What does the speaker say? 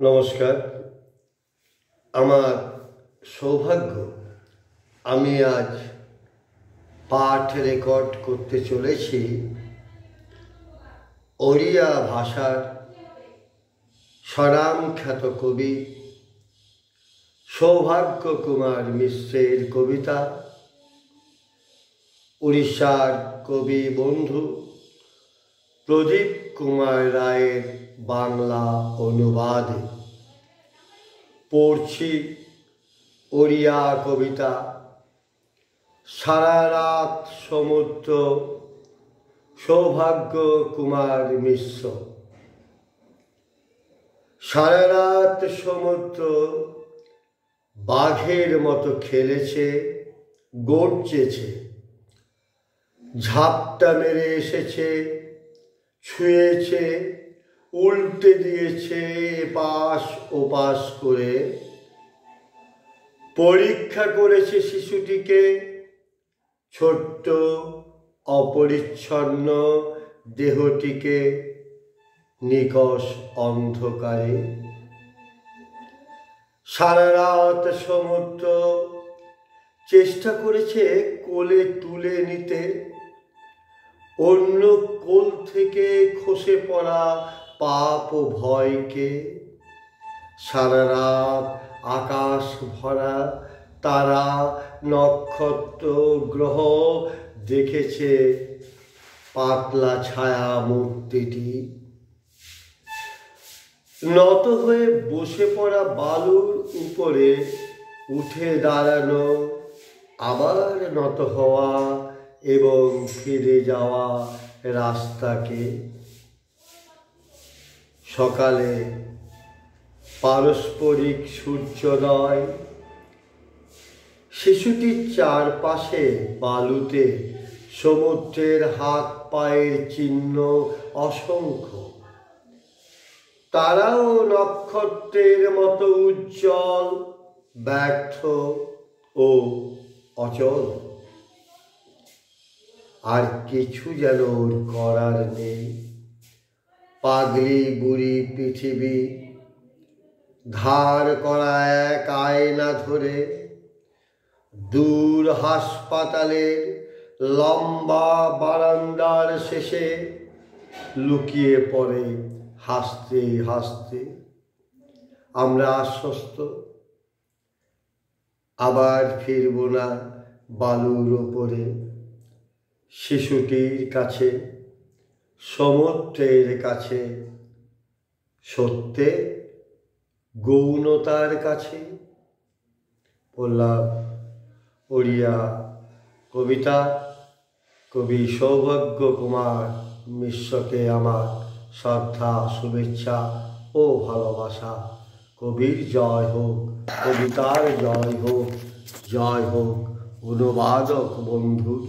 নমস্কার। আমার সৌভাগ্য আমি আজ পাঠ রেকর্ড করতে চলেছি ওড়িয়া ভাষার স্বনামখ্যাত কবি সৌভাগ্য কুমার মিশ্রের কবিতা, উড়িষ্যার কবি বন্ধু প্রদীপ কুমার রায়ের বাংলা অনুবাদে পড়ছি ওড়িয়া কবিতা সারা রাত সমুদ্র, সৌভাগ্য কুমার মিশ্র। সারা রাত সমুদ্র বাঘের মতো খেলেছে, গর্জেছে, ঝাপটা মেরে এসেছে, ছুঁয়েছে, উল্টে দিয়েছে এপাশ ওপাশ করে। পরীক্ষা করেছে শিশুটিকে, ছোট্ট অপরিচ্ছন্ন দেহটিকে নিকষ অন্ধকারে। সারা রাত সমুদ্র চেষ্টা করেছে কোলে তুলে নিতে অন্য কোল থেকে খসে পড়া পাপ ও ভয়কে। সারা রাত আকাশ ভরা তারা, নক্ষত্র, গ্রহ দেখেছে পাতলা ছায়া মূর্তিটি। নত হয়ে বসে পড়া বালুর উপরে উঠে দাঁড়ানো, আবার নত হওয়া এবং ফিরে যাওয়া রাস্তাকে। সকালে পারস্পরিক সূর্যোদয়, শিশুটির চারপাশে বালুতে সমুদ্রের হাত পায়ের চিহ্ন অসংখ্য। তারাও নক্ষত্রের মতো উজ্জ্বল, ব্যর্থ ও অচল। আর কিছু যেন ওর করার নেই। পাগলি বুড়ি পৃথিবী ধার করা এক আয়না ধরে দূর হাসপাতালের লম্বা বারান্দার শেষে লুকিয়ে পড়ে হাসতে হাসতে। আমরা আশ্বস্ত, আবার ফিরব না বালুর ওপরে। শিশুটির কাছে, সমুদ্রের কাছে, সত্যে গৌণতার কাছে। বললাম ওড়িয়া কবিতা, কবি সৌভাগ্য কুমার মিশ্রকে আমার শ্রদ্ধা, শুভেচ্ছা ও ভালোবাসা। কবির জয় হোক, কবিতার জয় হোক, জয় হোক অনুবাদক বন্ধুর।